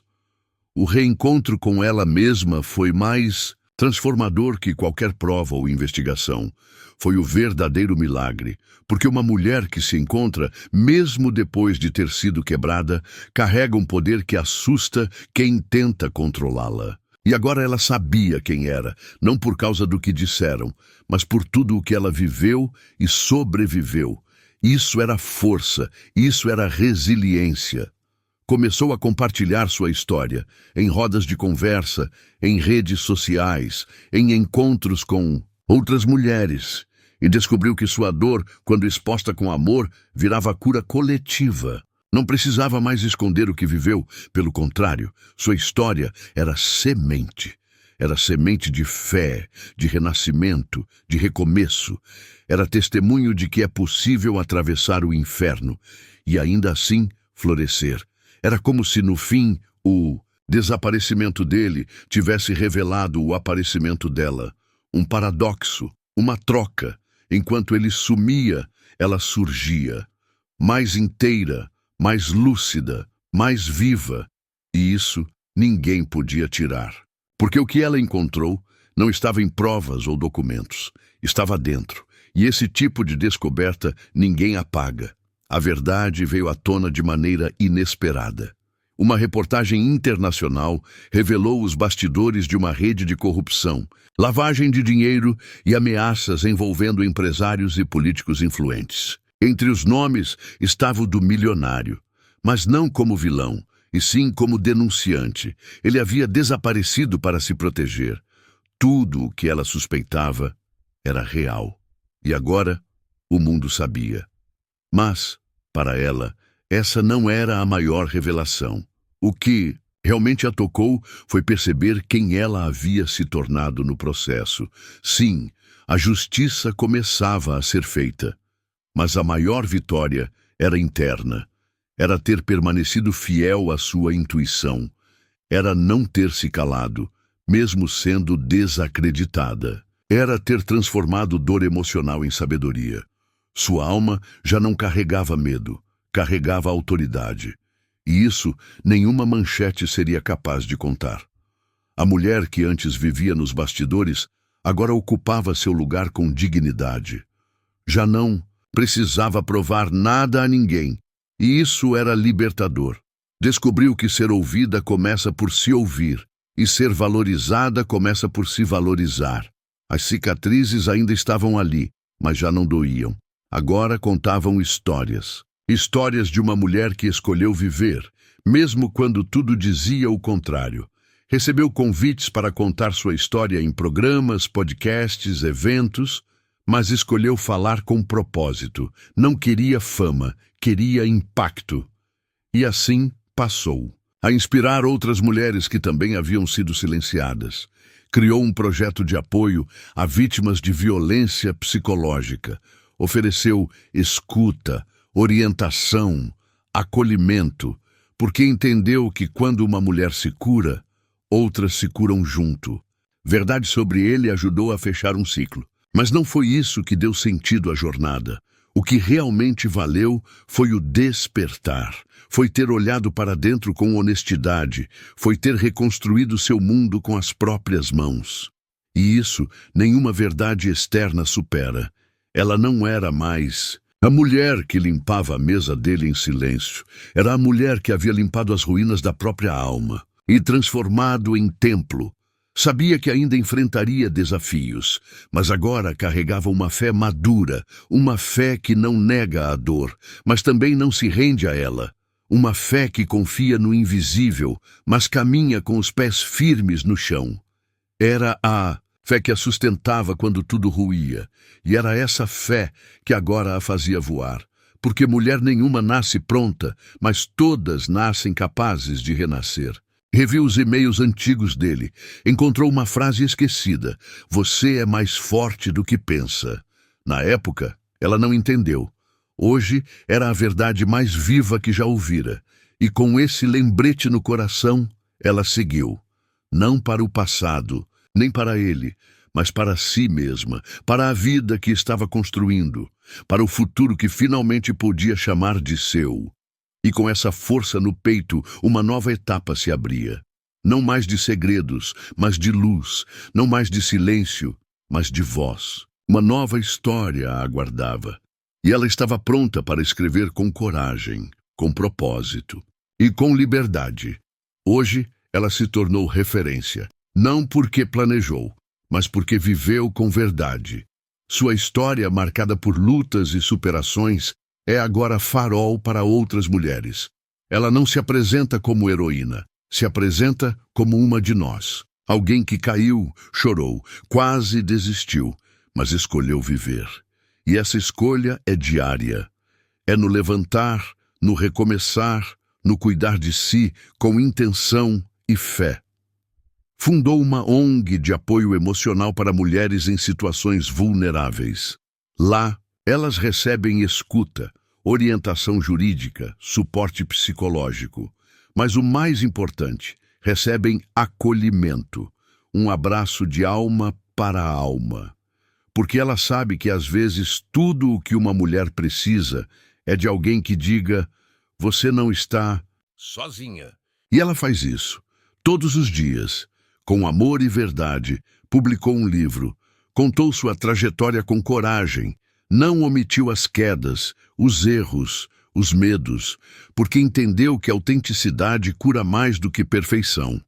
O reencontro com ela mesma foi mais transformador que qualquer prova ou investigação. Foi o verdadeiro milagre, porque uma mulher que se encontra, mesmo depois de ter sido quebrada, carrega um poder que assusta quem tenta controlá-la. E agora ela sabia quem era, não por causa do que disseram, mas por tudo o que ela viveu e sobreviveu. Isso era força, isso era resiliência. Começou a compartilhar sua história, em rodas de conversa, em redes sociais, em encontros com outras mulheres, e descobriu que sua dor, quando exposta com amor, virava cura coletiva. Não precisava mais esconder o que viveu, pelo contrário, sua história era semente. Era semente de fé, de renascimento, de recomeço. Era testemunho de que é possível atravessar o inferno e ainda assim florescer. Era como se, no fim, o desaparecimento dele tivesse revelado o aparecimento dela. Um paradoxo, uma troca. Enquanto ele sumia, ela surgia. Mais inteira, mais lúcida, mais viva. E isso ninguém podia tirar. Porque o que ela encontrou não estava em provas ou documentos. Estava dentro. E esse tipo de descoberta ninguém apaga. A verdade veio à tona de maneira inesperada. Uma reportagem internacional revelou os bastidores de uma rede de corrupção, lavagem de dinheiro e ameaças envolvendo empresários e políticos influentes. Entre os nomes estava o do milionário, mas não como vilão, e sim como denunciante. Ele havia desaparecido para se proteger. Tudo o que ela suspeitava era real. E agora o mundo sabia. Mas, para ela, essa não era a maior revelação. O que realmente a tocou foi perceber quem ela havia se tornado no processo. Sim, a justiça começava a ser feita. Mas a maior vitória era interna. Era ter permanecido fiel à sua intuição. Era não ter se calado, mesmo sendo desacreditada. era ter transformado dor emocional em sabedoria. Sua alma já não carregava medo, carregava autoridade. E isso nenhuma manchete seria capaz de contar. A mulher que antes vivia nos bastidores agora ocupava seu lugar com dignidade. Já não precisava provar nada a ninguém, e isso era libertador. Descobriu que ser ouvida começa por se ouvir, e ser valorizada começa por se valorizar. As cicatrizes ainda estavam ali, mas já não doíam. Agora contavam histórias. Histórias de uma mulher que escolheu viver, mesmo quando tudo dizia o contrário. Recebeu convites para contar sua história em programas, podcasts, eventos, mas escolheu falar com propósito. Não queria fama, queria impacto. E assim passou a inspirar outras mulheres que também haviam sido silenciadas. Criou um projeto de apoio a vítimas de violência psicológica. Ofereceu escuta, orientação, acolhimento, porque entendeu que quando uma mulher se cura, outras se curam junto. Verdade sobre ele ajudou a fechar um ciclo. Mas não foi isso que deu sentido à jornada. O que realmente valeu foi o despertar. Foi ter olhado para dentro com honestidade. Foi ter reconstruído seu mundo com as próprias mãos. E isso nenhuma verdade externa supera. Ela não era mais a mulher que limpava a mesa dele em silêncio. Era a mulher que havia limpado as ruínas da própria alma e transformado em templo. Sabia que ainda enfrentaria desafios, mas agora carregava uma fé madura, uma fé que não nega a dor, mas também não se rende a ela. Uma fé que confia no invisível, mas caminha com os pés firmes no chão. Era a fé que a sustentava quando tudo ruía, e era essa fé que agora a fazia voar. Porque mulher nenhuma nasce pronta, mas todas nascem capazes de renascer. Reviu os e-mails antigos dele. Encontrou uma frase esquecida. Você é mais forte do que pensa. Na época, ela não entendeu. Hoje, era a verdade mais viva que já ouvira. E com esse lembrete no coração, ela seguiu. Não para o passado, nem para ele, mas para si mesma, para a vida que estava construindo, para o futuro que finalmente podia chamar de seu. E com essa força no peito, uma nova etapa se abria. Não mais de segredos, mas de luz. Não mais de silêncio, mas de voz. Uma nova história a aguardava. E ela estava pronta para escrever com coragem, com propósito e com liberdade. Hoje, ela se tornou referência. Não porque planejou, mas porque viveu com verdade. Sua história, marcada por lutas e superações, é agora farol para outras mulheres. Ela não se apresenta como heroína, se apresenta como uma de nós. Alguém que caiu, chorou, quase desistiu, mas escolheu viver. E essa escolha é diária. É no levantar, no recomeçar, no cuidar de si com intenção e fé. Fundou uma ONG de apoio emocional para mulheres em situações vulneráveis. Lá, elas recebem escuta, orientação jurídica, suporte psicológico. Mas o mais importante, recebem acolhimento, um abraço de alma para a alma. Porque ela sabe que às vezes tudo o que uma mulher precisa é de alguém que diga: você não está sozinha. E ela faz isso, todos os dias, com amor e verdade, publicou um livro, contou sua trajetória com coragem, não omitiu as quedas, os erros, os medos, porque entendeu que a autenticidade cura mais do que perfeição.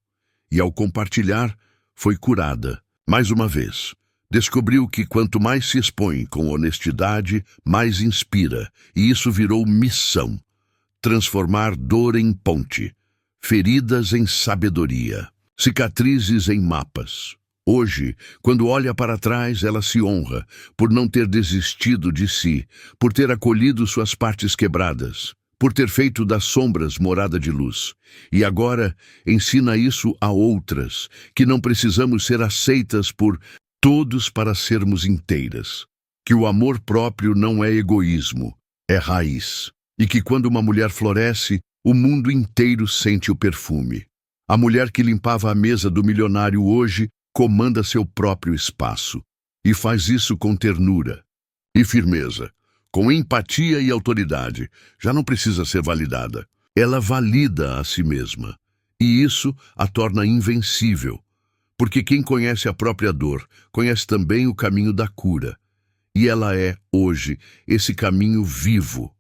E ao compartilhar, foi curada, mais uma vez. Descobriu que quanto mais se expõe com honestidade, mais inspira, e isso virou missão. Transformar dor em ponte, feridas em sabedoria, cicatrizes em mapas. Hoje, quando olha para trás, ela se honra por não ter desistido de si, por ter acolhido suas partes quebradas, por ter feito das sombras morada de luz. E agora ensina isso a outras, que não precisamos ser aceitas por todos para sermos inteiras. Que o amor próprio não é egoísmo, é raiz. E que quando uma mulher floresce, o mundo inteiro sente o perfume. A mulher que limpava a mesa do milionário hoje comanda seu próprio espaço. e faz isso com ternura e firmeza, com empatia e autoridade. Já não precisa ser validada. Ela valida a si mesma, e isso a torna invencível, porque quem conhece a própria dor, conhece também o caminho da cura. E ela é, hoje, esse caminho vivo.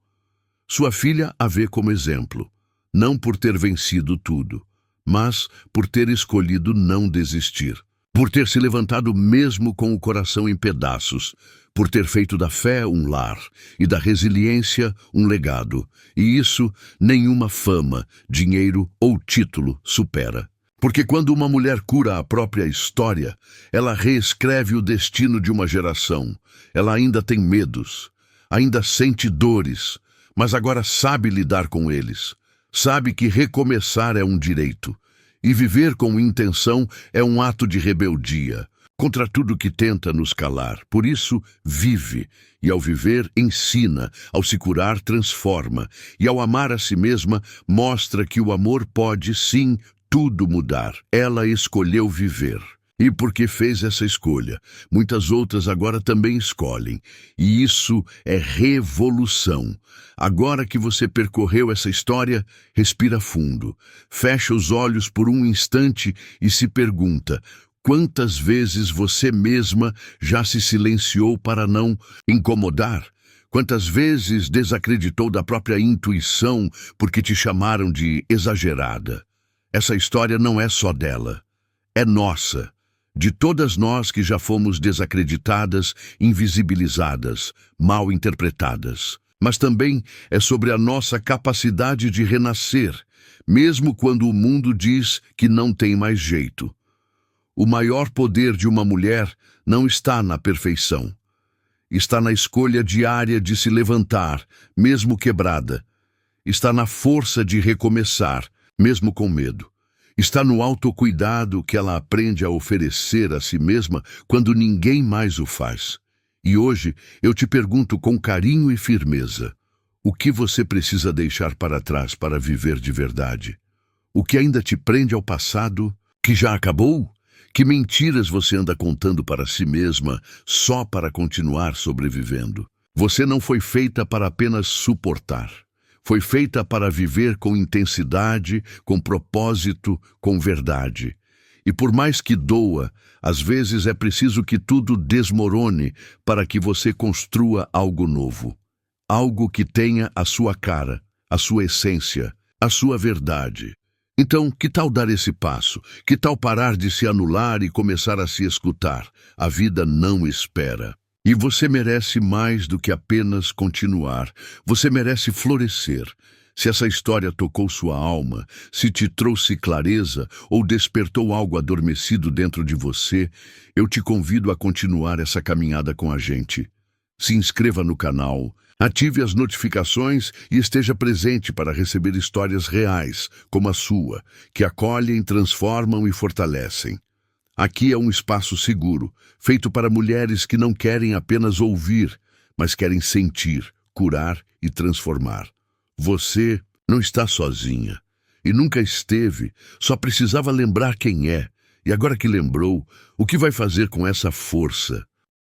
Sua filha a vê como exemplo, não por ter vencido tudo, mas por ter escolhido não desistir, por ter se levantado mesmo com o coração em pedaços, por ter feito da fé um lar e da resiliência um legado. E isso nenhuma fama, dinheiro ou título supera. Porque quando uma mulher cura a própria história, ela reescreve o destino de uma geração. Ela ainda tem medos, ainda sente dores, mas agora sabe lidar com eles. Sabe que recomeçar é um direito, e viver com intenção é um ato de rebeldia contra tudo que tenta nos calar. Por isso, vive, e ao viver, ensina, ao se curar, transforma, e ao amar a si mesma, mostra que o amor pode, sim, tudo mudar. Ela escolheu viver. E porque fez essa escolha, muitas outras agora também escolhem. E isso é revolução. Agora que você percorreu essa história, respira fundo. Fecha os olhos por um instante e se pergunta: quantas vezes você mesma já se silenciou para não incomodar? Quantas vezes desacreditou da própria intuição porque te chamaram de exagerada? Essa história não é só dela, é nossa. De todas nós que já fomos desacreditadas, invisibilizadas, mal interpretadas. Mas também é sobre a nossa capacidade de renascer, mesmo quando o mundo diz que não tem mais jeito. O maior poder de uma mulher não está na perfeição. Está na escolha diária de se levantar, mesmo quebrada. Está na força de recomeçar, mesmo com medo. Está no autocuidado que ela aprende a oferecer a si mesma quando ninguém mais o faz. E hoje eu te pergunto com carinho e firmeza: o que você precisa deixar para trás para viver de verdade? O que ainda te prende ao passado, que já acabou? Que mentiras você anda contando para si mesma só para continuar sobrevivendo? Você não foi feita para apenas suportar. Foi feita para viver com intensidade, com propósito, com verdade. E por mais que doa, às vezes é preciso que tudo desmorone para que você construa algo novo. Algo que tenha a sua cara, a sua essência, a sua verdade. Então, que tal dar esse passo? Que tal parar de se anular e começar a se escutar? A vida não espera. E você merece mais do que apenas continuar. Você merece florescer. Se essa história tocou sua alma, se te trouxe clareza ou despertou algo adormecido dentro de você, eu te convido a continuar essa caminhada com a gente. Se inscreva no canal, ative as notificações e esteja presente para receber histórias reais, como a sua, que acolhem, transformam e fortalecem. Aqui é um espaço seguro, feito para mulheres que não querem apenas ouvir, mas querem sentir, curar e transformar. Você não está sozinha, e nunca esteve, só precisava lembrar quem é, e agora que lembrou, o que vai fazer com essa força?